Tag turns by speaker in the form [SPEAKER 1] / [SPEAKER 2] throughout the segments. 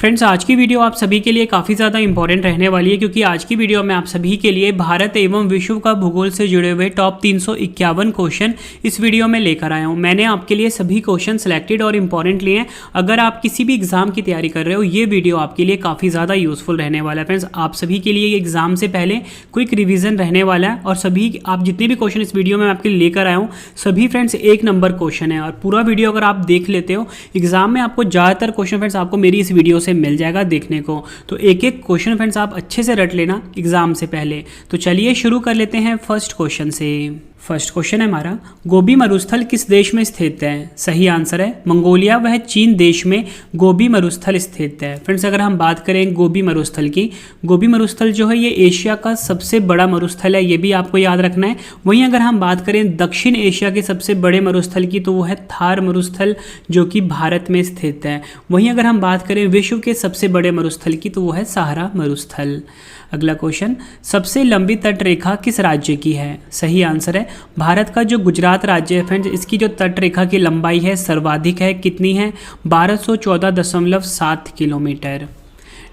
[SPEAKER 1] Friends, आज की video आप सभी के लिए काफ़ी ज़्यादा इंपॉर्टेंट रहने वाली है, क्योंकि आज की वीडियो में आप सभी के लिए भारत एवं विश्व का भूगोल से जुड़े हुए टॉप 351 क्वेश्चन इस वीडियो में लेकर आया हूं। मैंने आपके लिए सभी क्वेश्चन सिलेक्टेड और इम्पॉर्टेंट लिए हैं। अगर आप किसी भी एग्जाम की तैयारी कर रहे हो, ये वीडियो आपके लिए काफ़ी ज़्यादा यूजफुल रहने वाला है। फ्रेंड्स, आप सभी के लिए एग्जाम से पहले क्विक रिविजन रहने वाला है और सभी आप जितने भी क्वेश्चन इस वीडियो में आपके लिए लेकर आया हूँ, सभी फ्रेंड्स एक नंबर क्वेश्चन है। और पूरा वीडियो अगर आप देख लेते हो, एग्जाम में आपको ज़्यादातर क्वेश्चन फ्रेंड्स आपको मेरी इस वीडियो से मिल जाएगा देखने को। तो एक एक क्वेश्चन फ्रेंड्स आप अच्छे से रट लेना एग्जाम से पहले। तो चलिए शुरू कर लेते हैं फर्स्ट क्वेश्चन से। फर्स्ट क्वेश्चन है हमारा, गोबी मरुस्थल किस देश में स्थित है? सही आंसर है मंगोलिया वह चीन देश में गोबी मरुस्थल स्थित है। फ्रेंड्स, अगर हम बात करें गोबी मरुस्थल की, गोबी मरुस्थल जो है ये एशिया का सबसे बड़ा मरुस्थल है, ये भी आपको याद रखना है। वहीं अगर हम बात करें दक्षिण एशिया के सबसे बड़े मरुस्थल की, तो वो है थार मरुस्थल जो कि भारत में स्थित है। वहीं अगर हम बात करें विश्व के सबसे बड़े मरुस्थल की, तो वो है सहारा मरुस्थल। अगला क्वेश्चन, सबसे लंबी तट रेखा किस राज्य की है? सही आंसर है भारत का जो गुजरात राज्य है। फ्रेंड्स, इसकी जो तट रेखा की लंबाई है सर्वाधिक है, कितनी है? 1214.7 किलोमीटर।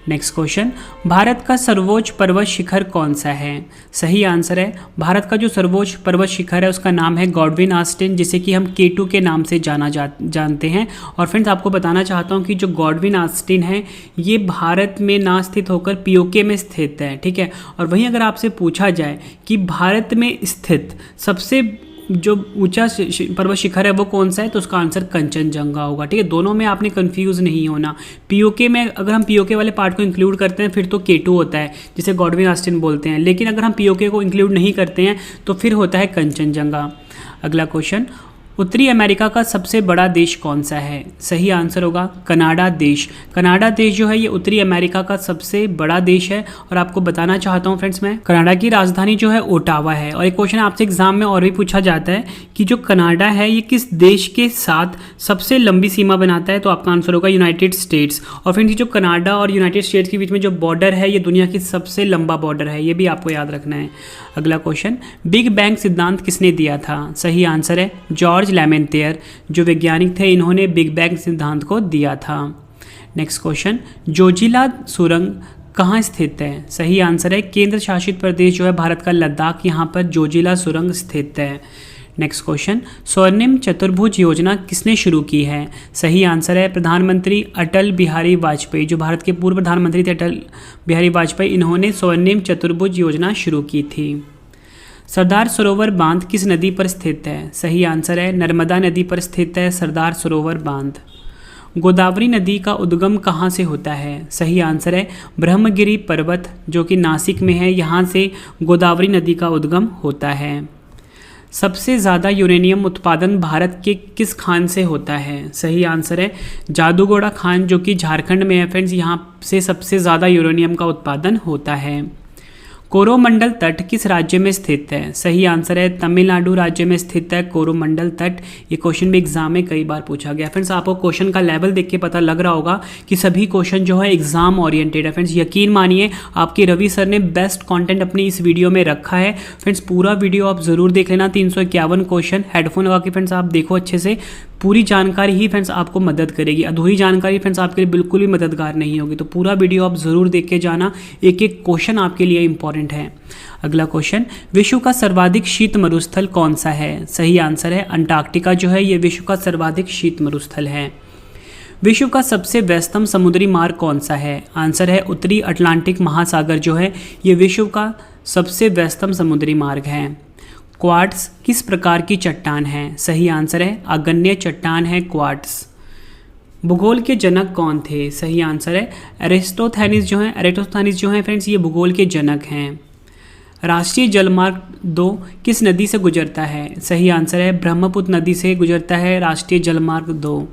[SPEAKER 1] नेक्स्ट क्वेश्चन, भारत का सर्वोच्च पर्वत शिखर कौन सा है? सही आंसर है भारत का जो सर्वोच्च पर्वत शिखर है उसका नाम है गॉडविन आस्टिन, जिसे कि हम K2 के नाम से जानते हैं। और फ्रेंड्स, आपको बताना चाहता हूं कि जो गॉडविन आस्टिन है ये भारत में ना स्थित होकर पीओके में स्थित है, ठीक है। और वहीं अगर आपसे पूछा जाए कि भारत में स्थित सबसे जो ऊंचा पर्वत शिखर है वो कौन सा है, तो उसका आंसर कंचनजंगा होगा, ठीक है। दोनों में आपने कंफ्यूज नहीं होना। पीओके में अगर हम पीओके वाले पार्ट को इंक्लूड करते हैं फिर तो K2 होता है, जिसे गॉडविन आस्टिन बोलते हैं। लेकिन अगर हम पीओके को इंक्लूड नहीं करते हैं तो फिर होता है कंचनजंगा। अगला क्वेश्चन, उत्तरी अमेरिका का सबसे बड़ा देश कौन सा है? सही आंसर होगा कनाडा देश। कनाडा देश जो है ये उत्तरी अमेरिका का सबसे बड़ा देश है। और आपको बताना चाहता हूँ फ्रेंड्स मैं, कनाडा की राजधानी जो है ओटावा है। और एक क्वेश्चन आपसे एग्जाम में और भी पूछा जाता है कि जो कनाडा है ये किस देश के साथ सबसे लंबी सीमा बनाता है, तो आपका आंसर होगा यूनाइटेड स्टेट्स। और फ्रेंड्स, जो कनाडा और यूनाइटेड स्टेट्स के बीच में जो बॉर्डर है ये दुनिया की सबसे लंबा बॉर्डर है, ये भी आपको याद रखना है। अगला क्वेश्चन, बिग बैंग सिद्धांत किसने दिया था? सही आंसर है जॉर्ज लेमेंटियर, जो वैज्ञानिक थे इन्होंने बिग बैंग सिद्धांत को दिया था। नेक्स्ट क्वेश्चन, जोजिला सुरंग कहाँ स्थित है? सही आंसर है केंद्र शासित प्रदेश जो है भारत का लद्दाख, यहाँ पर जोजिला सुरंग स्थित है। नेक्स्ट क्वेश्चन, स्वर्णिम चतुर्भुज योजना किसने शुरू की है? सही आंसर है प्रधानमंत्री अटल बिहारी वाजपेयी, जो भारत के पूर्व प्रधानमंत्री थे अटल बिहारी वाजपेयी, इन्होंने स्वर्णिम चतुर्भुज योजना शुरू की थी। सरदार सरोवर बांध किस नदी पर स्थित है? सही आंसर है नर्मदा नदी पर स्थित है सरदार सरोवर बांध। गोदावरी नदी का उद्गम कहाँ से होता है? सही आंसर है ब्रह्मगिरी पर्वत जो कि नासिक में है, यहाँ से गोदावरी नदी का उद्गम होता है। सबसे ज़्यादा यूरेनियम उत्पादन भारत के किस खान से होता है? सही आंसर है जादूगोड़ा खान जो कि झारखंड में है। फ्रेंड्स, यहाँ से सबसे ज़्यादा यूरेनियम का उत्पादन होता है। कोरोमंडल तट किस राज्य में स्थित है? सही आंसर है तमिलनाडु राज्य में स्थित है कोरोमंडल तट। ये क्वेश्चन भी एग्जाम में कई बार पूछा गया। फ्रेंड्स, आपको क्वेश्चन का लेवल देख के पता लग रहा होगा कि सभी क्वेश्चन जो है एग्जाम ओरिएंटेड है। फ्रेंड्स, यकीन मानिए आपके रवि सर ने बेस्ट कंटेंट अपनी इस वीडियो में रखा है। फ्रेंड्स, पूरा वीडियो आप जरूर देख लेना। 351 क्वेश्चन, हेडफोन लगा के फ्रेंड्स आप देखो अच्छे से। पूरी जानकारी ही फ्रेंड्स आपको मदद करेगी, अधूरी जानकारी फ्रेंड्स आपके लिए बिल्कुल भी मददगार नहीं होगी। तो पूरा वीडियो आप ज़रूर देख के जाना, एक एक क्वेश्चन आपके लिए इंपॉर्टेंट है। अगला क्वेश्चन, विश्व का सर्वाधिक शीत मरुस्थल कौन सा है? सही आंसर है अंटार्कटिका जो है ये विश्व का सर्वाधिक शीत मरुस्थल है। विश्व का सबसे व्यस्तम समुद्री मार्ग कौन सा है? आंसर है उत्तरी अटलांटिक महासागर जो है ये विश्व का सबसे व्यस्तम समुद्री मार्ग है। क्वार्ट्स किस प्रकार की चट्टान है? सही आंसर है आग्नेय चट्टान है क्वार्ट्स। भूगोल के जनक कौन थे? सही आंसर है एरिस्टोथेनिस जो है फ्रेंड्स ये भूगोल के जनक हैं। राष्ट्रीय जलमार्ग 2 किस नदी से गुजरता है? सही आंसर है ब्रह्मपुत्र नदी से गुजरता है राष्ट्रीय जलमार्ग 2।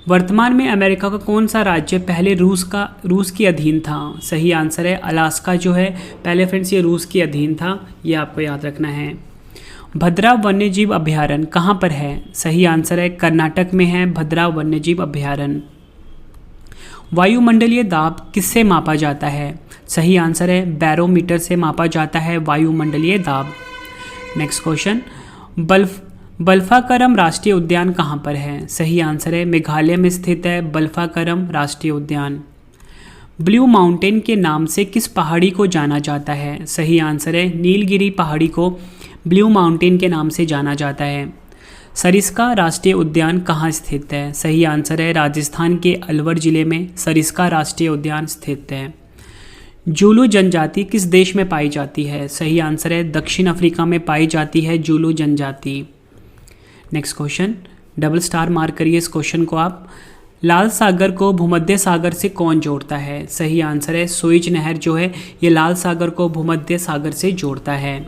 [SPEAKER 1] वर्तमान में अमेरिका का कौन सा राज्य पहले रूस के अधीन था? सही आंसर है अलास्का जो है पहले फ्रेंड्स ये रूस के अधीन था, ये आपको याद रखना है। भद्रा वन्यजीव अभयारण्य कहाँ पर है? सही आंसर है कर्नाटक में है भद्रा वन्यजीव अभयारण्य। वायुमंडलीय दाब किससे मापा जाता है? सही आंसर है बैरोमीटर से मापा जाता है वायुमंडलीय दाब। नेक्स्ट क्वेश्चन, बल्फाकरम राष्ट्रीय उद्यान कहाँ पर है? सही आंसर है मेघालय में स्थित है बल्फाकरम राष्ट्रीय उद्यान। ब्लू माउंटेन के नाम से किस पहाड़ी को जाना जाता है? सही आंसर है नीलगिरी पहाड़ी को ब्लू माउंटेन के नाम से जाना जाता है। सरिस्का राष्ट्रीय उद्यान कहाँ स्थित है? सही आंसर है राजस्थान के अलवर जिले में सरिस्का राष्ट्रीय उद्यान स्थित है। जूलू जनजाति किस देश में पाई जाती है? सही आंसर है दक्षिण अफ्रीका में पाई जाती है जूलू जनजाति। Next question, double star mark करिए इस क्वेश्चन को आप। लाल सागर को भूमध्य सागर से कौन जोड़ता है? सही आंसर है सुएज नहर जो है ये लाल सागर को भूमध्य सागर से जोड़ता है।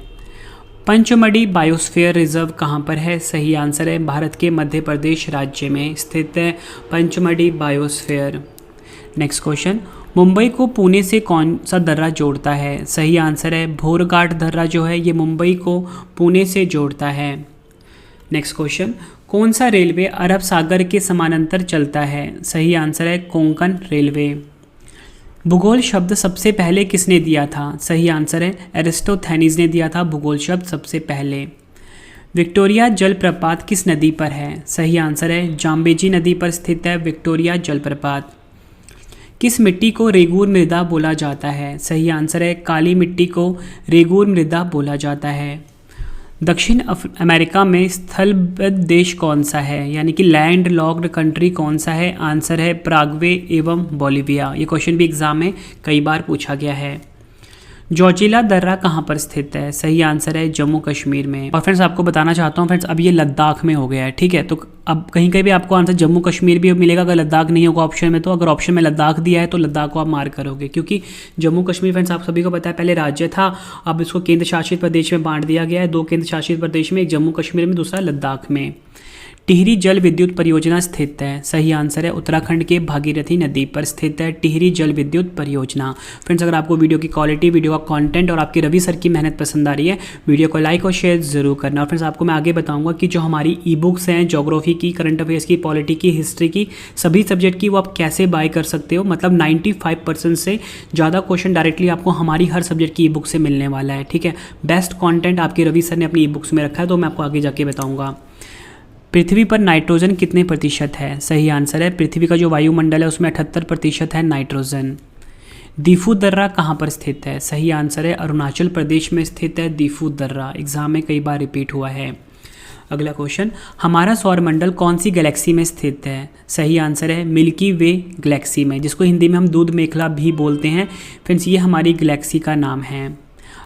[SPEAKER 1] पंचमढ़ी बायोस्फीयर रिजर्व कहाँ पर है? सही आंसर है भारत के मध्य प्रदेश राज्य में स्थित है Pachmarhi biosphere. Next question, Mumbai को पुणे से कौन सा दर्रा जोड़ता है? सही आंसर है भोरघाट दर्रा जो है ये मुंबई को पुणे से जोड़ता है। नेक्स्ट क्वेश्चन, कौन सा रेलवे अरब सागर के समानांतर चलता है? सही आंसर है कोंकण रेलवे। भूगोल शब्द सबसे पहले किसने दिया था? सही आंसर है एरिस्टोथेनीज ने दिया था भूगोल शब्द सबसे पहले। विक्टोरिया जलप्रपात किस नदी पर है? सही आंसर है जाम्बेजी नदी पर स्थित है विक्टोरिया जलप्रपात। किस मिट्टी को रेगूर मृदा बोला जाता है? सही आंसर है काली मिट्टी को रेगूर मृदा बोला जाता है। दक्षिण अमेरिका में स्थलबद्ध देश कौन सा है, यानी कि लैंड लॉक्ड कंट्री कौन सा है? आंसर है प्राग्वे एवं बोलिविया। ये क्वेश्चन भी एग्जाम में कई बार पूछा गया है। जोजिला दर्रा कहाँ पर स्थित है? सही आंसर है जम्मू कश्मीर में। और फ्रेंड्स आपको बताना चाहता हूँ फ्रेंड्स अब ये लद्दाख में हो गया है, ठीक है। तो अब कहीं कहीं भी आपको आंसर जम्मू कश्मीर भी मिलेगा अगर लद्दाख नहीं होगा ऑप्शन में। तो अगर ऑप्शन में लद्दाख दिया है तो लद्दाख को आप मार्क करोगे, क्योंकि जम्मू कश्मीर फ्रेंड्स आप सभी को पता है पहले राज्य था, अब इसको केंद्र शासित प्रदेश में बांट दिया गया है। 2 केंद्र शासित प्रदेश में, एक जम्मू कश्मीर में, दूसरा लद्दाख में। टिहरी जल विद्युत परियोजना स्थित है? सही आंसर है उत्तराखंड के भागीरथी नदी पर स्थित है टिहरी जल विद्युत परियोजना। फ्रेंड्स अगर आपको वीडियो की क्वालिटी, वीडियो का कंटेंट और आपकी रवि सर की मेहनत पसंद आ रही है, वीडियो को लाइक और शेयर जरूर करना। और फ्रेंड्स आपको मैं आगे बताऊंगा कि जो हमारी ई बुक्स हैं ज्योग्राफी की, करंट अफेयर्स की, पॉलिटी की, हिस्ट्री की, सभी सब्जेक्ट की, वो आप कैसे बाय कर सकते हो। मतलब 95% से ज़्यादा क्वेश्चन डायरेक्टली आपको हमारी हर सब्जेक्ट की ई बुक से मिलने वाला है, ठीक है। बेस्ट कॉन्टेंट आपके रवि सर ने अपनी ई बुक्स में रखा है, तो मैं आपको आगे जाके बताऊँगा। पृथ्वी पर नाइट्रोजन कितने प्रतिशत है? सही आंसर है पृथ्वी का जो वायुमंडल है उसमें 78% है नाइट्रोजन। दीफू दर्रा कहाँ पर स्थित है? सही आंसर है अरुणाचल प्रदेश में स्थित है दीफू दर्रा। एग्जाम में कई बार रिपीट हुआ है। अगला क्वेश्चन, हमारा सौरमंडल कौन सी गैलेक्सी में स्थित है? सही आंसर है मिल्की वे गैलेक्सी में, जिसको हिंदी में हम दूध मेखला भी बोलते हैं। फ्रेंड्स ये हमारी गैलेक्सी का नाम है।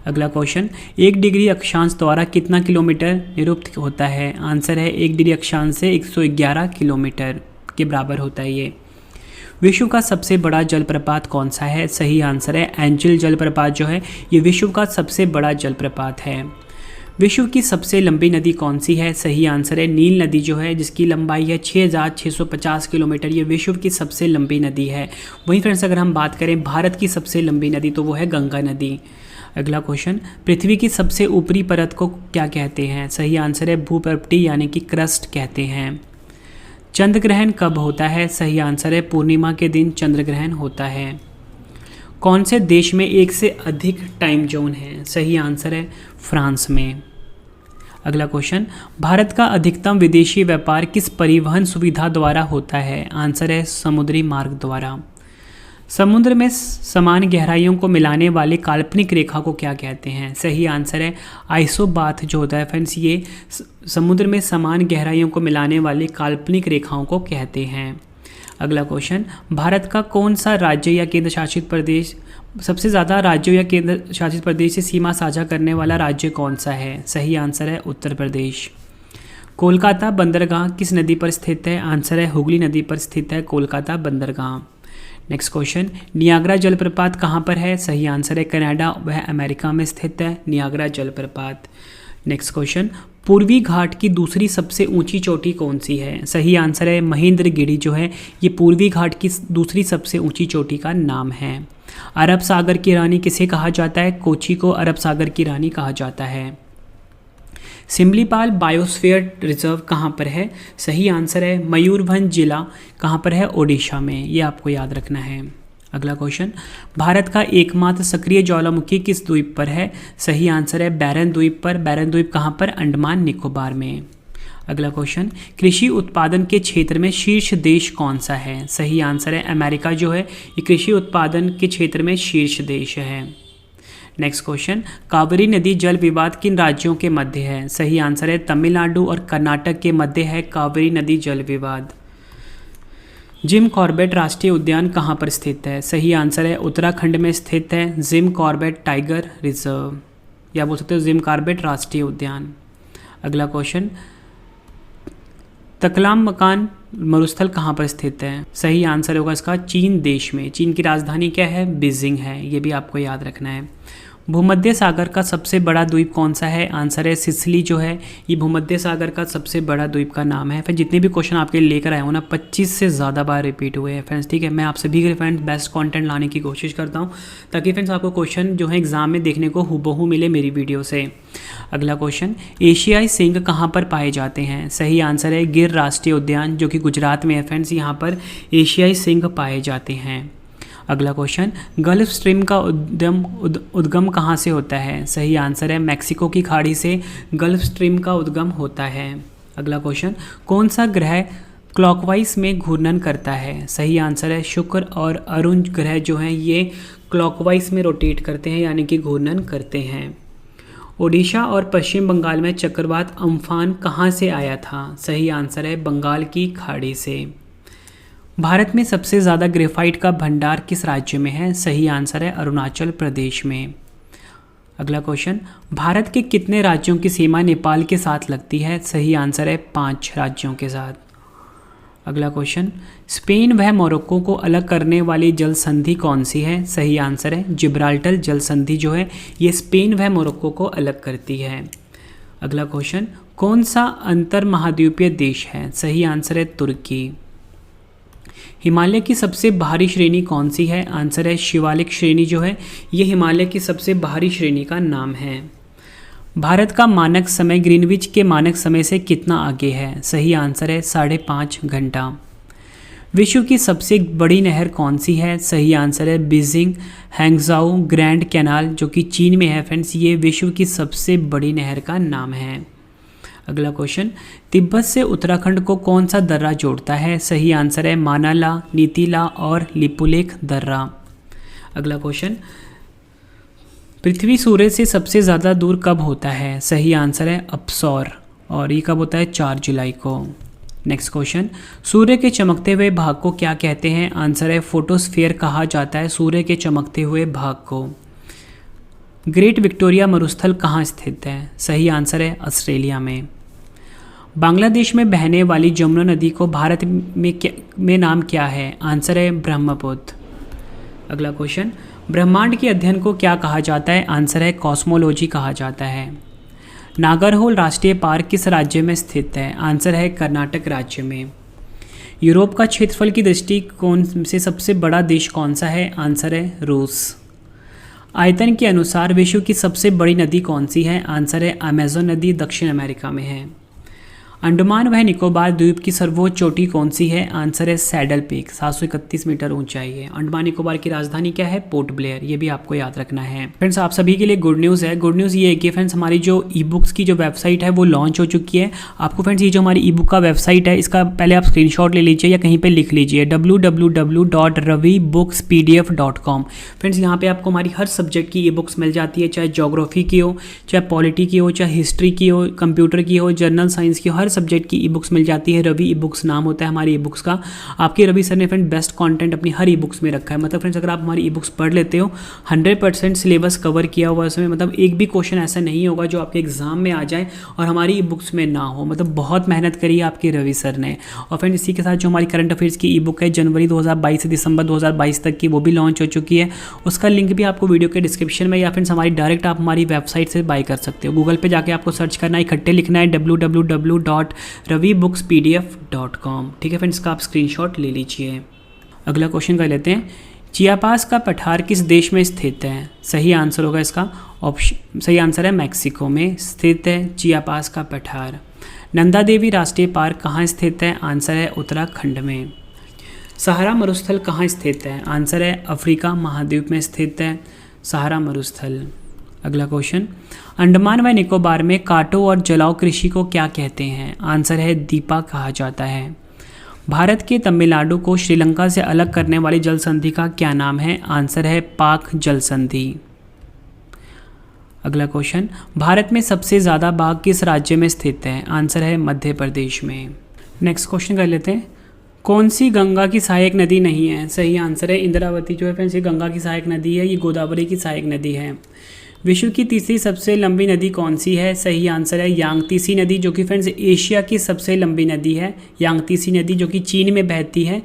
[SPEAKER 1] अगला क्वेश्चन, 1 डिग्री अक्षांश द्वारा कितना किलोमीटर निरूपित होता है? आंसर है 1 डिग्री अक्षांश से 111 किलोमीटर के बराबर होता है ये। विश्व का सबसे बड़ा जलप्रपात कौन सा है? सही आंसर है एंजल जलप्रपात जो है ये विश्व का सबसे बड़ा जलप्रपात है। विश्व की सबसे लंबी नदी कौन सी है? सही आंसर है नील नदी जो है, जिसकी लंबाई है 6650 किलोमीटर। ये विश्व की सबसे लंबी नदी है। वहीं फ्रेंड्स अगर हम बात करें भारत की सबसे लंबी नदी तो वो है गंगा नदी। अगला क्वेश्चन, पृथ्वी की सबसे ऊपरी परत को क्या कहते हैं? सही आंसर है भूपर्वती यानी कि क्रस्ट कहते हैं। चंद्र ग्रहण कब होता है? सही आंसर है पूर्णिमा के दिन चंद्र ग्रहण होता है। कौन से देश में एक से अधिक टाइम जोन है? सही आंसर है फ्रांस में। अगला क्वेश्चन, भारत का अधिकतम विदेशी व्यापार किस परिवहन सुविधा द्वारा होता है? आंसर है समुद्री मार्ग द्वारा। समुद्र में समान गहराइयों को मिलाने वाले काल्पनिक रेखा को क्या कहते हैं? सही आंसर है आइसोबाथ जो होता है फ्रेंड्स, ये समुद्र में समान गहराइयों को मिलाने वाली काल्पनिक रेखाओं को कहते हैं। अगला क्वेश्चन, भारत का कौन सा राज्य या केंद्र शासित प्रदेश सबसे ज़्यादा राज्यों या केंद्र शासित प्रदेश से सीमा साझा करने वाला राज्य कौन सा है? सही आंसर है उत्तर प्रदेश। कोलकाता बंदरगाह किस नदी पर स्थित है? आंसर है हुगली नदी पर स्थित है कोलकाता बंदरगाह। नेक्स्ट क्वेश्चन, नियाग्रा जलप्रपात कहाँ पर है? सही आंसर है कनाडा वह अमेरिका में स्थित है नियाग्रा जलप्रपात। नेक्स्ट क्वेश्चन, पूर्वी घाट की दूसरी सबसे ऊंची चोटी कौन सी है? सही आंसर है महेंद्रगिरी जो है ये पूर्वी घाट की दूसरी सबसे ऊंची चोटी का नाम है। अरब सागर की रानी किसे कहा जाता है? कोची को अरब सागर की रानी कहा जाता है। सिमलीपाल बायोस्फीयर रिजर्व कहाँ पर है? सही आंसर है मयूरभंज जिला कहाँ पर है? ओडिशा में। ये आपको याद रखना है। अगला क्वेश्चन, भारत का एकमात्र सक्रिय ज्वालामुखी किस द्वीप पर है? सही आंसर है बैरन द्वीप पर। बैरन द्वीप कहाँ पर? अंडमान निकोबार में। अगला क्वेश्चन, कृषि उत्पादन के क्षेत्र में शीर्ष देश कौन सा है? सही आंसर है अमेरिका जो है ये कृषि उत्पादन के क्षेत्र में शीर्ष देश है। नेक्स्ट क्वेश्चन, कावेरी नदी जल विवाद किन राज्यों के मध्य है? सही आंसर है तमिलनाडु और कर्नाटक के मध्य है कावेरी नदी जल विवाद। जिम कॉर्बेट राष्ट्रीय उद्यान कहाँ पर स्थित है? सही आंसर है उत्तराखंड में स्थित है जिम कॉर्बेट टाइगर रिजर्व, या बोल सकते हो जिम कॉर्बेट राष्ट्रीय उद्यान। अगला क्वेश्चन, तकलाम मकान मरुस्थल कहाँ पर स्थित है? सही आंसर होगा इसका चीन देश में। चीन की राजधानी क्या है? बीजिंग है, ये भी आपको याद रखना है। भूमध्य सागर का सबसे बड़ा द्वीप कौन सा है? आंसर है सिसिली जो है ये भूमध्य सागर का सबसे बड़ा द्वीप का नाम है। फिर जितने भी क्वेश्चन आपके लेकर आए हो ना 25 से ज़्यादा बार रिपीट हुए हैं फ्रेंड्स, ठीक है। मैं आप सभी के फ्रेंड्स बेस्ट कंटेंट लाने की कोशिश करता हूँ ताकि फ्रेंड्स आपको क्वेश्चन जो है एग्जाम में देखने को हूबहू मिले मेरी वीडियो से। अगला क्वेश्चन, एशियाई सिंह कहाँ पर पाए जाते हैं? सही आंसर है गिर राष्ट्रीय उद्यान जो कि गुजरात में है फ्रेंड्स, यहाँ पर एशियाई सिंह पाए जाते हैं। अगला क्वेश्चन, गल्फ स्ट्रीम का उद्गम कहाँ से होता है? सही आंसर है मैक्सिको की खाड़ी से गल्फ स्ट्रीम का उद्गम होता है। अगला क्वेश्चन, कौन सा ग्रह क्लॉकवाइज में घूर्णन करता है? सही आंसर है शुक्र और अरुण ग्रह जो हैं ये क्लॉकवाइज में रोटेट करते हैं यानी कि घूर्णन करते हैं। ओडिशा और पश्चिम बंगाल में चक्रवात अम्फान कहाँ से आया था? सही आंसर है बंगाल की खाड़ी से। भारत में सबसे ज़्यादा ग्रेफाइट का भंडार किस राज्य में है? सही आंसर है अरुणाचल प्रदेश में। अगला क्वेश्चन, भारत के कितने राज्यों की सीमा नेपाल के साथ लगती है? सही आंसर है 5 राज्यों के साथ। अगला क्वेश्चन, स्पेन व मोरक्को को अलग करने वाली जल संधि कौन सी है? सही आंसर है जिब्राल्टर जल संधि जो है ये स्पेन व मोरक्को को अलग करती है। अगला क्वेश्चन, कौन सा अंतर महाद्वीपीय देश है? सही आंसर है तुर्की। हिमालय की सबसे बाहरी श्रेणी कौन सी है? आंसर है शिवालिक श्रेणी जो है ये हिमालय की सबसे बाहरी श्रेणी का नाम है। भारत का मानक समय ग्रीनविच के मानक समय से कितना आगे है? सही आंसर है 5.5 घंटा। विश्व की सबसे बड़ी नहर कौन सी है? सही आंसर है बीजिंग हैंगजाऊ ग्रैंड कैनाल जो कि चीन में है फ्रेंड्स, ये विश्व की सबसे बड़ी नहर का नाम है। अगला क्वेश्चन, तिब्बत से उत्तराखंड को कौन सा दर्रा जोड़ता है? सही आंसर है मानाला, नीतीला और लिपुलेख दर्रा। अगला क्वेश्चन, पृथ्वी सूर्य से सबसे ज़्यादा दूर कब होता है? सही आंसर है अपसौर, और ये कब होता है? 4 जुलाई को। नेक्स्ट क्वेश्चन, सूर्य के चमकते हुए भाग को क्या कहते हैं? आंसर है फोटोस्फीयर कहा जाता है सूर्य के चमकते हुए भाग को। ग्रेट विक्टोरिया मरुस्थल कहाँ स्थित है? सही आंसर है ऑस्ट्रेलिया में। बांग्लादेश में बहने वाली जमुना नदी को भारत में नाम क्या है? आंसर है ब्रह्मपुत्र। अगला क्वेश्चन, ब्रह्मांड के अध्ययन को क्या कहा जाता है? आंसर है कॉस्मोलॉजी कहा जाता है। नागरहोल राष्ट्रीय पार्क किस राज्य में स्थित है? आंसर है कर्नाटक राज्य में। यूरोप का क्षेत्रफल की दृष्टिकोण से सबसे बड़ा देश कौन सा है? आंसर है रूस। आयतन के अनुसार विश्व की सबसे बड़ी नदी कौन सी है? आंसर है अमेज़न नदी दक्षिण अमेरिका में है। अंडमान व निकोबार द्वीप की सर्वोच्च चोटी कौन सी है? आंसर है सैडल पीक, 731 मीटर ऊंचाई है। अंडमान निकोबार की राजधानी क्या है? पोर्ट ब्लेयर, ये भी आपको याद रखना है। फ्रेंड्स आप सभी के लिए गुड न्यूज़ है। गुड न्यूज़ ये है कि फ्रेंड्स हमारी जो ई बुक्स की जो वेबसाइट है वो लॉन्च हो चुकी है। आपको फ्रेंड्स ये जो हमारी ई बुक का वेबसाइट है इसका पहले आप स्क्रीनशॉट ले लीजिए या कहीं पर लिख लीजिए www.ravibooks.pdf.com। फ्रेंड्स यहाँ पे आपको हमारी हर सब्जेक्ट की ई बुक्स मिल जाती है, चाहे ज्योग्राफी की हो, चाहे पॉलिटी की हो, चाहे हिस्ट्री की हो, कंप्यूटर की हो, जनरल साइंस की हो, हर सब्जेक्ट की ई बुक्स मिल जाती है। रवि ई बुक्स नाम होता है हमारी ई बुक्स का। आपके रवि सर ने फ्रेंड बेस्ट कंटेंट अपनी हर ई बुक्स में रखा है। मतलब फ्रेंड्स अगर आप हमारी ई बुक्स पढ़ लेते हो 100% सिलेबस कवर किया हुआ है उसमें, मतलब एक भी क्वेश्चन ऐसा नहीं होगा जो आपके एग्जाम में आ जाए और हमारी ई बुक्स में ना हो। मतलब बहुत मेहनत करी है आपके रवि सर ने। और फ्रेंड इसी के साथ जो हमारी करंट अफेयर्स की ई बुक है जनवरी 2022 से दिसंबर 2022 तक की, वो भी लॉन्च हो चुकी है। उसका लिंक भी आपको वीडियो के डिस्क्रिप्शन में या फ्रेंड्स हमारी डायरेक्ट आप हमारी वेबसाइट से बाय कर सकते हो। गूगल पे जाके आपको सर्च करना है, इकट्ठे लिखना है www.ravibooks.pdf.com। ठीक है फ्रेंड्स, का आप स्क्रीनशॉट ले लीजिए। अगला क्वेश्चन कर लेते हैं, चियापास का पठार किस देश में स्थित है? सही आंसर होगा इसका ऑप्शन, सही आंसर है मैक्सिको में स्थित है चियापास का पठार। नंदा देवी राष्ट्रीय पार्क कहाँ स्थित है? आंसर है उत्तराखंड में। सहारा मरुस्थल कहाँ स्थित है? आंसर है अफ्रीका महाद्वीप में स्थित है सहारा मरुस्थल। अगला क्वेश्चन, अंडमान व निकोबार में काटो और जलाओ कृषि को क्या कहते हैं? आंसर है दीपा कहा जाता है। भारत के तमिलनाडु को श्रीलंका से अलग करने वाली जल संधि का क्या नाम है? आंसर है पाक जल संधि। अगला क्वेश्चन, भारत में सबसे ज़्यादा बाघ किस राज्य में स्थित है? आंसर है मध्य प्रदेश में। नेक्स्ट क्वेश्चन कर लेते हैं, कौन सी गंगा की सहायक नदी नहीं है? सही आंसर है इंद्रावती जो है फ्रेंड्स ये गंगा की सहायक नदी है, ये गोदावरी की सहायक नदी है। विश्व की तीसरी सबसे लंबी नदी कौन सी है? सही आंसर है यांगतीसी नदी जो कि फ्रेंड्स एशिया की सबसे लंबी नदी है। यांगतीसी नदी जो कि चीन में बहती है,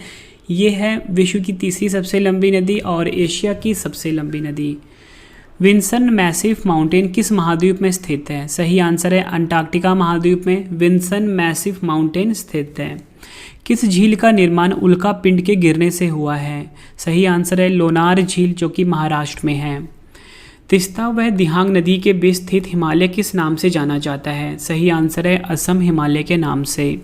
[SPEAKER 1] ये है विश्व की तीसरी सबसे लंबी नदी और एशिया की सबसे लंबी नदी। विंसन मैसिव माउंटेन किस महाद्वीप में स्थित है? सही आंसर है अंटार्कटिका महाद्वीप में विंसन मैसिव माउंटेन स्थित है। किस झील का निर्माण उल्का पिंड के गिरने से हुआ है? सही आंसर है लोनार झील जो कि महाराष्ट्र में है। तिस्ता व दिहांग नदी के बीच स्थित हिमालय किस नाम से जाना जाता है? सही आंसर है असम हिमालय के नाम से।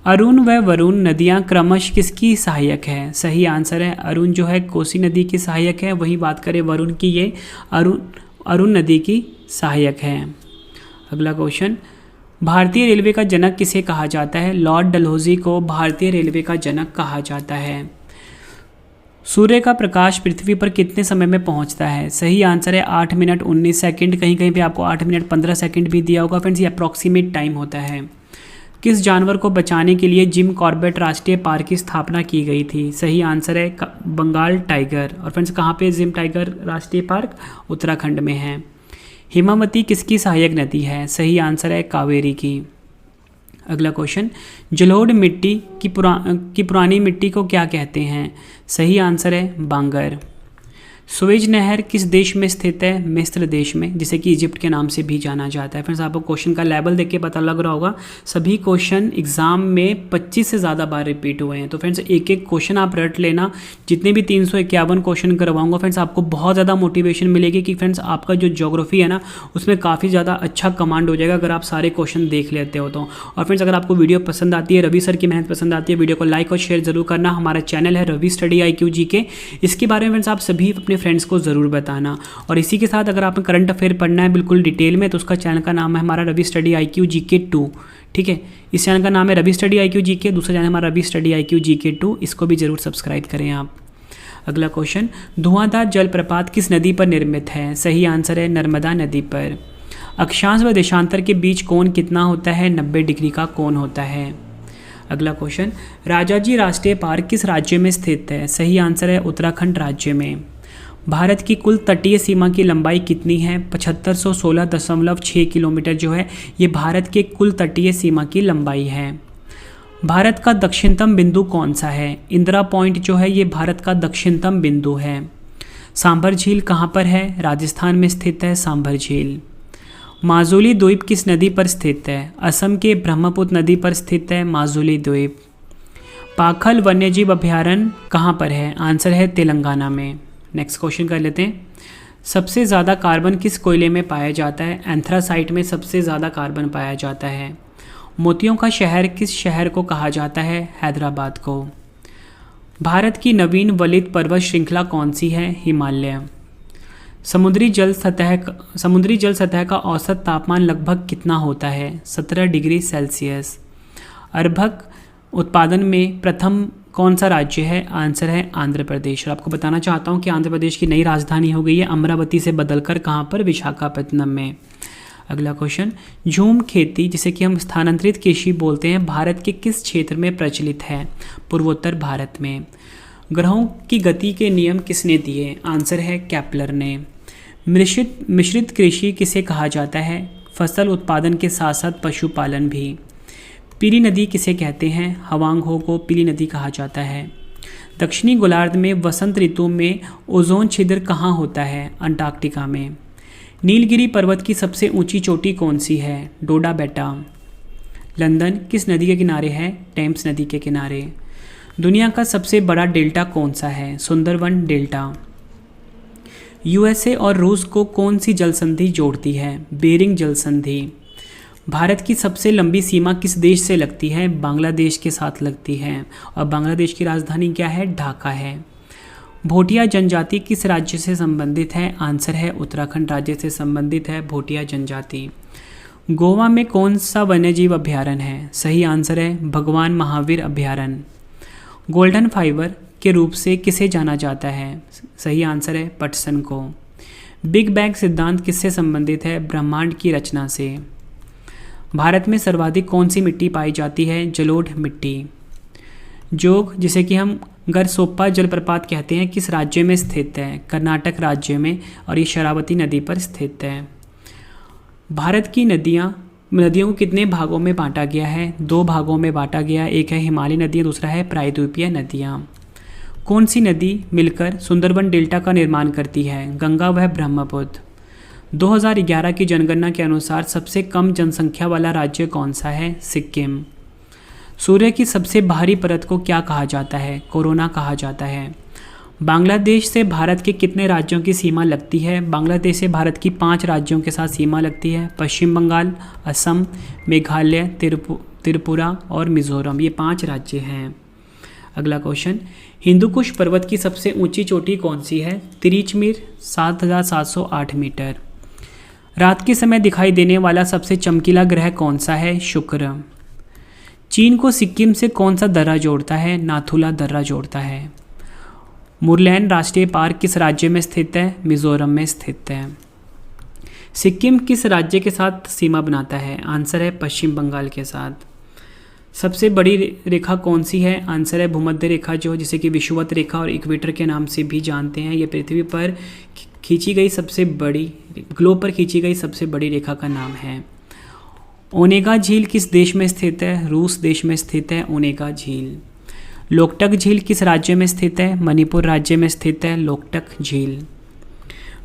[SPEAKER 1] अरुण व वरुण नदियां क्रमश किसकी सहायक है? सही आंसर है अरुण जो है कोसी नदी की सहायक है, वहीं बात करें वरुण की, ये अरुण नदी की सहायक है। अगला क्वेश्चन, भारतीय रेलवे का जनक किसे कहा जाता है? लॉर्ड डलहौजी को भारतीय रेलवे का जनक कहा जाता है। सूर्य का प्रकाश पृथ्वी पर कितने समय में पहुंचता है? सही आंसर है 8 मिनट 19 सेकंड, कहीं कहीं पे आपको 8 मिनट 15 सेकंड भी दिया होगा फ्रेंड्स, ये अप्रॉक्सीमेट टाइम होता है। किस जानवर को बचाने के लिए जिम कॉर्बेट राष्ट्रीय पार्क की स्थापना की गई थी? सही आंसर है बंगाल टाइगर। और फ्रेंड्स कहाँ पे जिम टाइगर राष्ट्रीय पार्क? उत्तराखंड में है। हिमावती किसकी सहायक नदी है? सही आंसर है कावेरी की। अगला क्वेश्चन, जलोढ़ मिट्टी की पुरानी मिट्टी को क्या कहते हैं? सही आंसर है बांगर। सुएज नहर किस देश में स्थित है? मिस्र देश में, जिसे कि इजिप्ट के नाम से भी जाना जाता है। फ्रेंड्स आपको क्वेश्चन का लेवल देख के पता लग रहा होगा, सभी क्वेश्चन एग्जाम में 25 से ज़्यादा बार रिपीट हुए हैं। तो फ्रेंड्स एक एक क्वेश्चन आप रट लेना, जितने भी 351 क्वेश्चन करवाऊंगा फ्रेंड्स आपको बहुत ज़्यादा मोटिवेशन मिलेगी कि फ्रेंड्स आपका जो ज्योग्राफी है ना उसमें काफ़ी ज़्यादा अच्छा कमांड हो जाएगा अगर आप सारे क्वेश्चन देख लेते हो तो। और फ्रेंड्स अगर आपको वीडियो पसंद आती है, रवि सर की मेहनत पसंद आती है, वीडियो को लाइक और शेयर जरूर करना। हमारा चैनल है रवि स्टडी IQ GK, इसके बारे में फ्रेंड्स आप सभी अपने फ्रेंड्स को ज़रूर बताना। और इसी के साथ अगर आपको करंट अफेयर पढ़ना है बिल्कुल डिटेल में तो उसका चैनल का नाम है हमारा रवि स्टडी IQ GK 2। ठीक है, इस चैनल का नाम है रवि स्टडी IQ GK, दूसरा चैनल हमारा रवि स्टडी IQ GK 2, इसको भी जरूर सब्सक्राइब करें आप। अगला क्वेश्चन, धुआंधार जलप्रपात किस नदी पर निर्मित है? सही आंसर है नर्मदा नदी पर। अक्षांश व देशांतर के बीच कोण कितना होता है? 90 डिग्री का कोण होता है। अगला क्वेश्चन, राजाजी राष्ट्रीय पार्क किस राज्य में स्थित है? सही आंसर है उत्तराखंड राज्य में। भारत की कुल तटीय सीमा की लंबाई कितनी है? 7516.6 किलोमीटर जो है ये भारत के कुल तटीय सीमा की लंबाई है। भारत का दक्षिणतम बिंदु कौन सा है? इंदिरा पॉइंट जो है ये भारत का दक्षिणतम बिंदु है। सांभर झील कहाँ पर है? राजस्थान में स्थित है सांभर झील। माजुली द्वीप किस नदी पर स्थित है? असम के ब्रह्मपुत्र नदी पर स्थित है माजुली द्वीप। पाखल वन्यजीव अभयारण्य कहाँ पर है? आंसर है तेलंगाना में। नेक्स्ट क्वेश्चन कर लेते हैं, सबसे ज़्यादा कार्बन किस कोयले में पाया जाता है? एंथ्रासाइट में सबसे ज़्यादा कार्बन पाया जाता है। मोतियों का शहर किस शहर को कहा जाता है? हैदराबाद को। भारत की नवीन वलित पर्वत श्रृंखला कौन सी है? हिमालय। समुद्री जल सतह का औसत तापमान लगभग कितना होता है? 17 डिग्री सेल्सियस। अर्भक उत्पादन में प्रथम कौन सा राज्य है? आंसर है आंध्र प्रदेश। और आपको बताना चाहता हूँ कि आंध्र प्रदेश की नई राजधानी हो गई है अमरावती से बदलकर कहाँ पर? विशाखापत्तनम में। अगला क्वेश्चन, झूम खेती जिसे कि हम स्थानांतरित कृषि बोलते हैं भारत के किस क्षेत्र में प्रचलित है? पूर्वोत्तर भारत में। ग्रहों की गति के नियम किसने दिए? आंसर है केपलर ने। मिश्रित कृषि किसे कहा जाता है? फसल उत्पादन के साथ साथ पशुपालन भी। पीली नदी किसे कहते हैं? हवांग हो को पीली नदी कहा जाता है। दक्षिणी गोलार्ध में वसंत ऋतु में ओजोन छिद्र कहाँ होता है? अंटार्कटिका में। नीलगिरी पर्वत की सबसे ऊंची चोटी कौन सी है? डोडा बेटा। लंदन किस नदी के किनारे है? टेम्स नदी के किनारे। दुनिया का सबसे बड़ा डेल्टा कौन सा है? सुंदरवन डेल्टा। USA और रूस को कौन सी जल संधि जोड़ती है? बेरिंग जल संधि। भारत की सबसे लंबी सीमा किस देश से लगती है? बांग्लादेश के साथ लगती है। और बांग्लादेश की राजधानी क्या है? ढाका है। भोटिया जनजाति किस राज्य से संबंधित है? आंसर है उत्तराखंड राज्य से संबंधित है भोटिया जनजाति। गोवा में कौन सा वन्यजीव अभयारण्य है? सही आंसर है भगवान महावीर अभयारण्य। गोल्डन फाइबर के रूप से किसे जाना जाता है? सही आंसर है पटसन को। बिग बैंग सिद्धांत किससे संबंधित है? ब्रह्मांड की रचना से। भारत में सर्वाधिक कौन सी मिट्टी पाई जाती है? जलोढ़ मिट्टी। जोग, जिसे कि हम गरसोप्पा जलप्रपात कहते हैं, किस राज्य में स्थित है? कर्नाटक राज्य में, और ये शरावती नदी पर स्थित है। भारत की नदियों को कितने भागों में बांटा गया है? 2 भागों में बांटा गया। एक है हिमालय नदी, दूसरा है प्रायद्वीपीय नदियाँ। कौन सी नदी मिलकर सुंदरबन डेल्टा का निर्माण करती है? गंगा व ब्रह्मपुत्र। 2011 की जनगणना के अनुसार सबसे कम जनसंख्या वाला राज्य कौन सा है? सिक्किम। सूर्य की सबसे बाहरी परत को क्या कहा जाता है? कोरोना कहा जाता है। बांग्लादेश से भारत के कितने राज्यों की सीमा लगती है? बांग्लादेश से भारत की 5 राज्यों के साथ सीमा लगती है। पश्चिम बंगाल, असम, मेघालय, त्रिपुरा और मिजोरम, ये 5 राज्य हैं। अगला क्वेश्चन, हिंदुकुश पर्वत की सबसे ऊंची चोटी कौन सी है? तिरिचमीर 7708 मीटर। रात के समय दिखाई देने वाला सबसे चमकीला ग्रह कौन सा है? शुक्र। चीन को सिक्किम से कौन सा दर्रा जोड़ता है? नाथुला दर्रा जोड़ता है। मुरलैन राष्ट्रीय पार्क किस राज्य में स्थित है? मिजोरम में स्थित है। सिक्किम किस राज्य के साथ सीमा बनाता है? आंसर है पश्चिम बंगाल के साथ। सबसे बड़ी रेखा कौन सी है? आंसर है भूमध्य रेखा, जो जिसे कि विषुवत रेखा और इक्वेटर के नाम से भी जानते हैं। ये पृथ्वी पर खींची गई सबसे बड़ी, ग्लोब पर खींची गई सबसे बड़ी रेखा का नाम है। ओनेगा झील किस देश में स्थित है? रूस देश में स्थित है ओनेगा झील। लोकटक झील किस राज्य में स्थित है? मणिपुर राज्य में स्थित है लोकटक झील।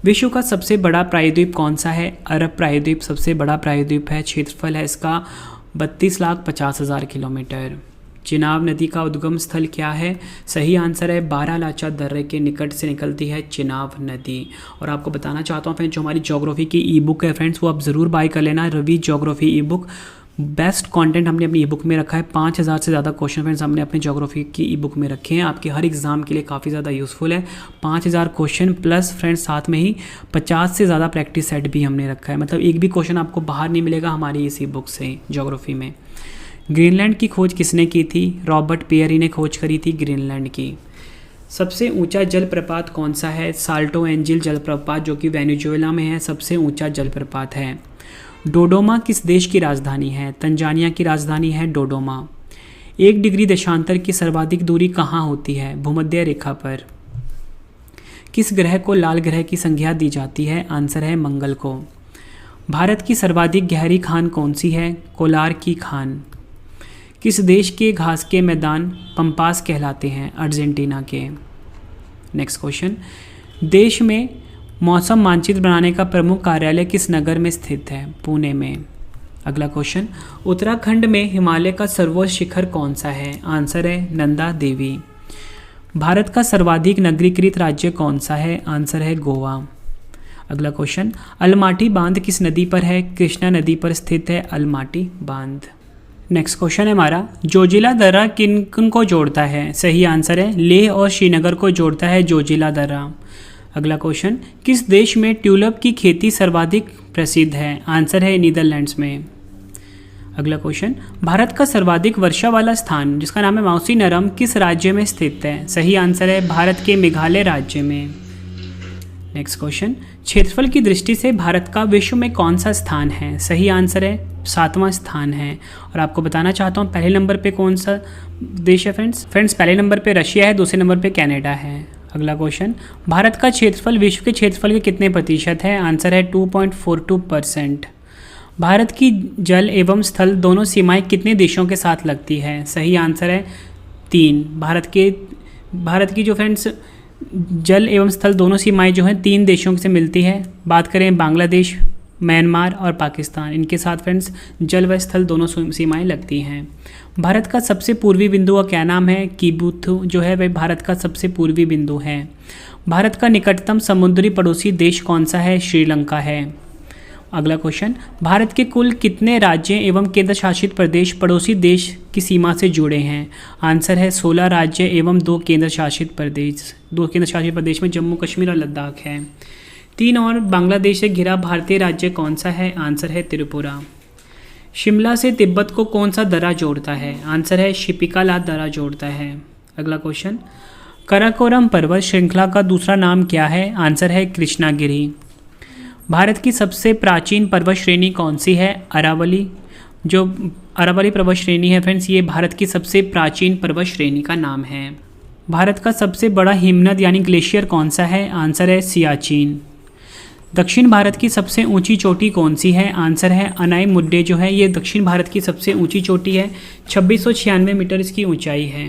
[SPEAKER 1] विश्व का सबसे बड़ा प्रायद्वीप कौन सा है? अरब प्रायद्वीप सबसे बड़ा प्रायद्वीप है। क्षेत्रफल है इसका 32,50,000 किलोमीटर। चिनाब नदी का उद्गम स्थल क्या है? सही आंसर है बारालाचा दर्रे के निकट से निकलती है चिनाब नदी। और आपको बताना चाहता हूँ फ्रेंड्स, जो हमारी ज्योग्राफी की ई बुक है फ्रेंड्स, वो आप ज़रूर बाय कर लेना। Ravi geography ebook, best content हमने अपनी ई बुक में रखा है। 5000 से ज़्यादा क्वेश्चन फ्रेंड्स हमने अपने ज्योग्राफी की ई बुक में रखे हैं। आपके हर एग्जाम के लिए काफ़ी ज़्यादा यूज़फुल है। 5000 क्वेश्चन प्लस फ्रेंड्स साथ में ही 50 से ज़्यादा प्रैक्टिस सेट भी हमने रखा है। मतलब एक भी क्वेश्चन आपको बाहर नहीं मिलेगा हमारी इसी बुक से ज्योग्राफी में। ग्रीनलैंड की खोज किसने की थी? रॉबर्ट पियरी ने खोज करी थी ग्रीनलैंड की। सबसे ऊंचा जलप्रपात कौन सा है? साल्टो एंजिल जलप्रपात, जो कि वेनेजुएला में है, सबसे ऊंचा जलप्रपात है। डोडोमा किस देश की राजधानी है? तंजानिया की राजधानी है डोडोमा। 1 डिग्री देशांतर की सर्वाधिक दूरी कहाँ होती है? भूमध्य रेखा पर। किस ग्रह को लाल ग्रह की संज्ञा दी जाती है? आंसर है मंगल को। भारत की सर्वाधिक गहरी खान कौन सी है? कोलार की खान। किस देश के घास के मैदान पंपास कहलाते हैं? अर्जेंटीना के। नेक्स्ट क्वेश्चन, देश में मौसम मानचित्र बनाने का प्रमुख कार्यालय किस नगर में स्थित है? पुणे में। अगला क्वेश्चन, उत्तराखंड में हिमालय का सर्वोच्च शिखर कौन सा है? आंसर है नंदा देवी। भारत का सर्वाधिक नगरीकृत राज्य कौन सा है? आंसर है गोवा। अगला क्वेश्चन, अलमाटी बांध किस नदी पर है? कृष्णा नदी पर स्थित है अलमाटी बांध। नेक्स्ट क्वेश्चन है हमारा, जोजिला दर्रा किन किन को जोड़ता है? सही आंसर है लेह और श्रीनगर को जोड़ता है जोजिला दर्रा। अगला क्वेश्चन, किस देश में ट्यूलिप की खेती सर्वाधिक प्रसिद्ध है? आंसर है नीदरलैंड्स में। अगला क्वेश्चन, भारत का सर्वाधिक वर्षा वाला स्थान जिसका नाम है मौसी नरम किस राज्य में स्थित है? सही आंसर है भारत के मेघालय राज्य में। नेक्स्ट क्वेश्चन, क्षेत्रफल की दृष्टि से भारत का विश्व में कौन सा स्थान है? सही आंसर है 7वां स्थान है। और आपको बताना चाहता हूँ पहले नंबर पे कौन सा देश है फ्रेंड्स पहले नंबर पे रशिया है, दूसरे नंबर पे कनाडा है। अगला क्वेश्चन, भारत का क्षेत्रफल विश्व के क्षेत्रफल के कितने प्रतिशत है? आंसर है 2.42%। भारत की जल एवं स्थल दोनों सीमाएं कितने देशों के साथ लगती है? सही आंसर है 3। भारत की जो फ्रेंड्स जल एवं स्थल दोनों सीमाएं जो हैं 3 देशों से मिलती है। बात करें बांग्लादेश, म्यांमार और पाकिस्तान, इनके साथ फ्रेंड्स जल व स्थल दोनों सीमाएं लगती हैं। भारत का सबसे पूर्वी बिंदु का क्या नाम है? कीबुथु जो है वह भारत का सबसे पूर्वी बिंदु है। भारत का निकटतम समुद्री पड़ोसी देश कौन सा है? श्रीलंका है। अगला क्वेश्चन, भारत के कुल कितने राज्य एवं केंद्र शासित प्रदेश पड़ोसी देश की सीमा से जुड़े हैं? आंसर है 16 राज्य एवं 2 केंद्र शासित प्रदेश। 2 केंद्र शासित प्रदेश में जम्मू कश्मीर और लद्दाख है। 3 और बांग्लादेश से घिरा भारतीय राज्य कौन सा है? आंसर है त्रिपुरा। शिमला से तिब्बत को कौन सा दर्रा जोड़ता है? आंसर है शिपिकाला दर्रा जोड़ता है। अगला क्वेश्चन, कराकोरम पर्वत श्रृंखला का दूसरा नाम क्या है? आंसर है कृष्णागिरी। भारत की सबसे प्राचीन पर्वत श्रेणी कौन सी है? अरावली। जो अरावली पर्वत श्रेणी है फ्रेंड्स, ये भारत की सबसे प्राचीन पर्वत श्रेणी का नाम है। भारत का सबसे बड़ा हिमनद यानी ग्लेशियर कौन सा है? आंसर है सियाचिन। दक्षिण भारत की सबसे ऊंची चोटी कौन सी है? आंसर है अनाई मुड्डे जो है ये दक्षिण भारत की सबसे ऊंची चोटी है। 2696 मीटर इसकी ऊंचाई है।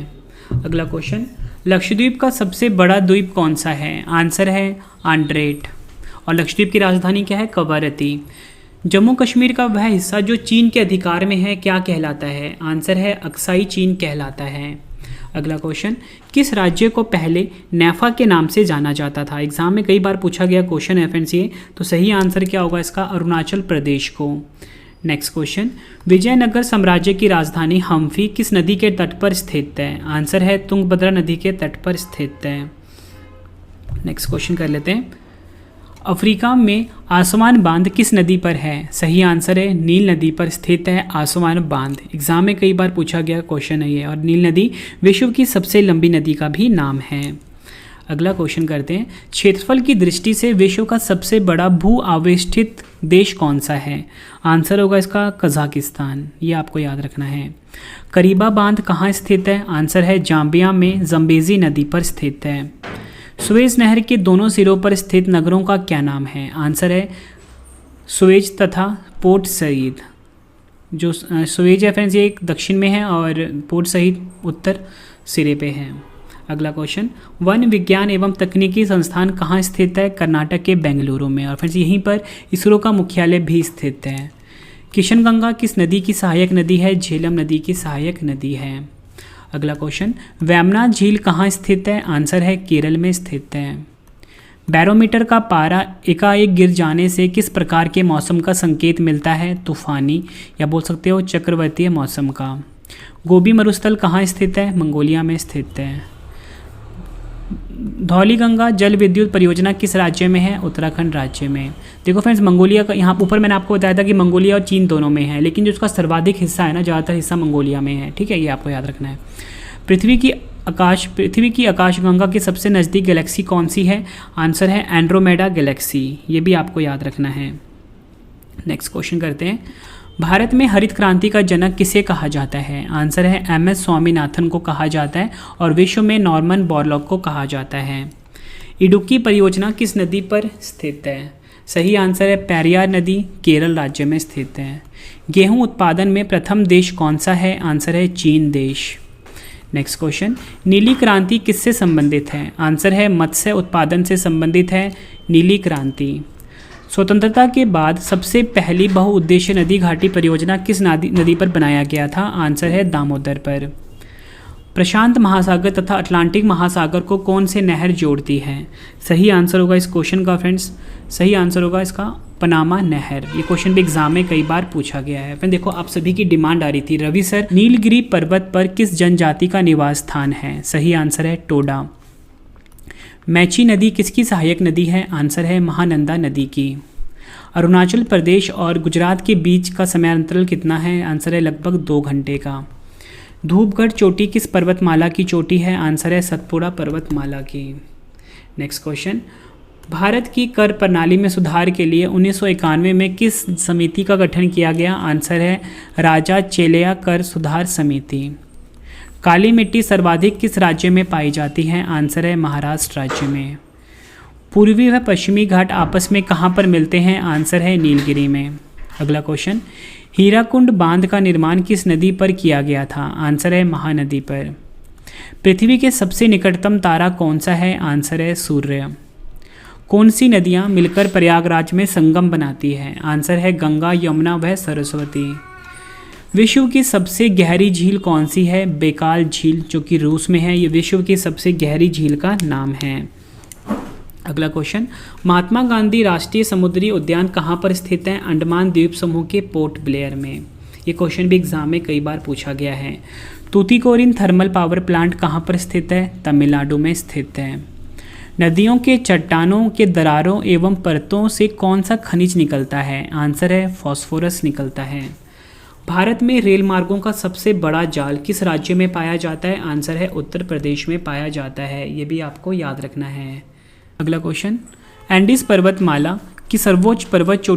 [SPEAKER 1] अगला क्वेश्चन, लक्षद्वीप का सबसे बड़ा द्वीप कौन सा है? आंसर है आंड्रेट। और लक्षद्वीप की राजधानी क्या है? कवरत्ती। जम्मू कश्मीर का वह हिस्सा जो चीन के अधिकार में है क्या कहलाता है? आंसर है अक्साई चीन कहलाता है। अगला क्वेश्चन, किस राज्य को पहले नेफा के नाम से जाना जाता था? एग्जाम में कई बार पूछा गया क्वेश्चन है फ्रेंड्स ये, तो सही आंसर क्या होगा इसका? अरुणाचल प्रदेश को। नेक्स्ट क्वेश्चन, विजयनगर साम्राज्य की राजधानी हम्फी किस नदी के तट पर स्थित है? आंसर है तुंगभद्रा नदी के तट पर स्थित है। नेक्स्ट क्वेश्चन कर लेते हैं, अफ्रीका में आसवान बांध किस नदी पर है? सही आंसर है नील नदी पर स्थित है आसवान बांध। एग्जाम में कई बार पूछा गया क्वेश्चन है ये, और नील नदी विश्व की सबसे लंबी नदी का भी नाम है। अगला क्वेश्चन करते हैं, क्षेत्रफल की दृष्टि से विश्व का सबसे बड़ा भू आवेष्टित देश कौन सा है? आंसर होगा इसका कजाकिस्तान। ये आपको याद रखना है। करीबा बांध कहाँ स्थित है? आंसर है जाम्बिया में जम्बेजी नदी पर स्थित है। सुएज नहर के दोनों सिरों पर स्थित नगरों का क्या नाम है? आंसर है सुएज तथा पोर्ट सईद। जो सुएज है फ्रेंड्स ये एक दक्षिण में है और पोर्ट सईद उत्तर सिरे पे है। अगला क्वेश्चन, वन विज्ञान एवं तकनीकी संस्थान कहाँ स्थित है? कर्नाटक के बेंगलुरु में, और फ्रेंड्स यहीं पर इसरो का मुख्यालय भी स्थित है। किशनगंगा किस नदी की सहायक नदी है? झेलम नदी की सहायक नदी है। अगला क्वेश्चन, वेमना झील कहाँ स्थित है? आंसर है केरल में स्थित है। बैरोमीटर का पारा एकाएक गिर जाने से किस प्रकार के मौसम का संकेत मिलता है? तूफानी या बोल सकते हो चक्रवातीय मौसम का। गोबी मरुस्थल कहाँ स्थित है? मंगोलिया में स्थित है। धौलीगंगा जल विद्युत परियोजना किस राज्य में है? उत्तराखंड राज्य में। देखो फ्रेंड्स, मंगोलिया का यहाँ ऊपर मैंने आपको बताया था कि मंगोलिया और चीन दोनों में है, लेकिन जो उसका सर्वाधिक हिस्सा है ना, ज़्यादातर हिस्सा मंगोलिया में है। ठीक है, ये आपको याद रखना है। पृथ्वी की आकाशगंगा के सबसे नज़दीक गैलेक्सी कौन सी है? आंसर है एंड्रोमेडा गैलेक्सी। ये भी आपको याद रखना है। नेक्स्ट क्वेश्चन करते हैं, भारत में हरित क्रांति का जनक किसे कहा जाता है? आंसर है एम.एस. स्वामीनाथन को कहा जाता है, और विश्व में नॉर्मन बोरलॉग को कहा जाता है। इडुक्की परियोजना किस नदी पर स्थित है? सही आंसर है पेरियार नदी, केरल राज्य में स्थित है। गेहूं उत्पादन में प्रथम देश कौन सा है? आंसर है चीन देश। नेक्स्ट क्वेश्चन, नीली क्रांति किससे संबंधित है? आंसर है मत्स्य उत्पादन से संबंधित है नीली क्रांति। स्वतंत्रता के बाद सबसे पहली बहुउद्देशीय नदी घाटी परियोजना किस नदी पर बनाया गया था? आंसर है दामोदर पर। प्रशांत महासागर तथा अटलांटिक महासागर को कौन से नहर जोड़ती है? सही आंसर होगा इस क्वेश्चन का फ्रेंड्स, सही आंसर होगा इसका पनामा नहर। ये क्वेश्चन भी एग्जाम में कई बार पूछा गया है। फिर देखो, आप सभी की डिमांड आ रही थी, रवि सर नीलगिरी पर्वत पर किस जनजाति का निवास स्थान है? सही आंसर है टोडा। मैची नदी किसकी सहायक नदी है? आंसर है महानंदा नदी की। अरुणाचल प्रदेश और गुजरात के बीच का समयांतराल कितना है? आंसर है लगभग 2 घंटे का। धूपगढ़ चोटी किस पर्वतमाला की चोटी है? आंसर है सतपुड़ा पर्वतमाला की। नेक्स्ट क्वेश्चन, भारत की कर प्रणाली में सुधार के लिए 1991 में किस समिति का गठन किया गया? आंसर है राजा चेलिया कर सुधार समिति। काली मिट्टी सर्वाधिक किस राज्य में पाई जाती है? आंसर है महाराष्ट्र राज्य में। पूर्वी व पश्चिमी घाट आपस में कहाँ पर मिलते हैं? आंसर है नीलगिरी में। अगला क्वेश्चन, हीराकुंड बांध का निर्माण किस नदी पर किया गया था? आंसर है महानदी पर। पृथ्वी के सबसे निकटतम तारा कौन सा है? आंसर है सूर्य। कौन सी नदियाँ मिलकर प्रयागराज में संगम बनाती हैं? आंसर है गंगा, यमुना व सरस्वती। विश्व की सबसे गहरी झील कौन सी है? बेकाल झील, जो कि रूस में है। ये विश्व की सबसे गहरी झील का नाम है। अगला क्वेश्चन, महात्मा गांधी राष्ट्रीय समुद्री उद्यान कहाँ पर स्थित है? अंडमान द्वीप समूह के पोर्ट ब्लेयर में। ये क्वेश्चन भी एग्जाम में कई बार पूछा गया है। तूतीकोरिन थर्मल पावर प्लांट कहाँ पर स्थित है? तमिलनाडु में स्थित है। नदियों के चट्टानों के दरारों एवं परतों से कौन सा खनिज निकलता है? आंसर है फॉस्फोरस निकलता है। भारत में रेल मार्गों का सबसे बड़ा जाल किस राज्य में पाया जाता है? आंसर है उत्तर प्रदेश में पाया जाता है। ये भी आपको याद रखना है। अगला क्वेश्चन, एंडीज पर्वतमाला की सर्वोच्च पर्वत चोटी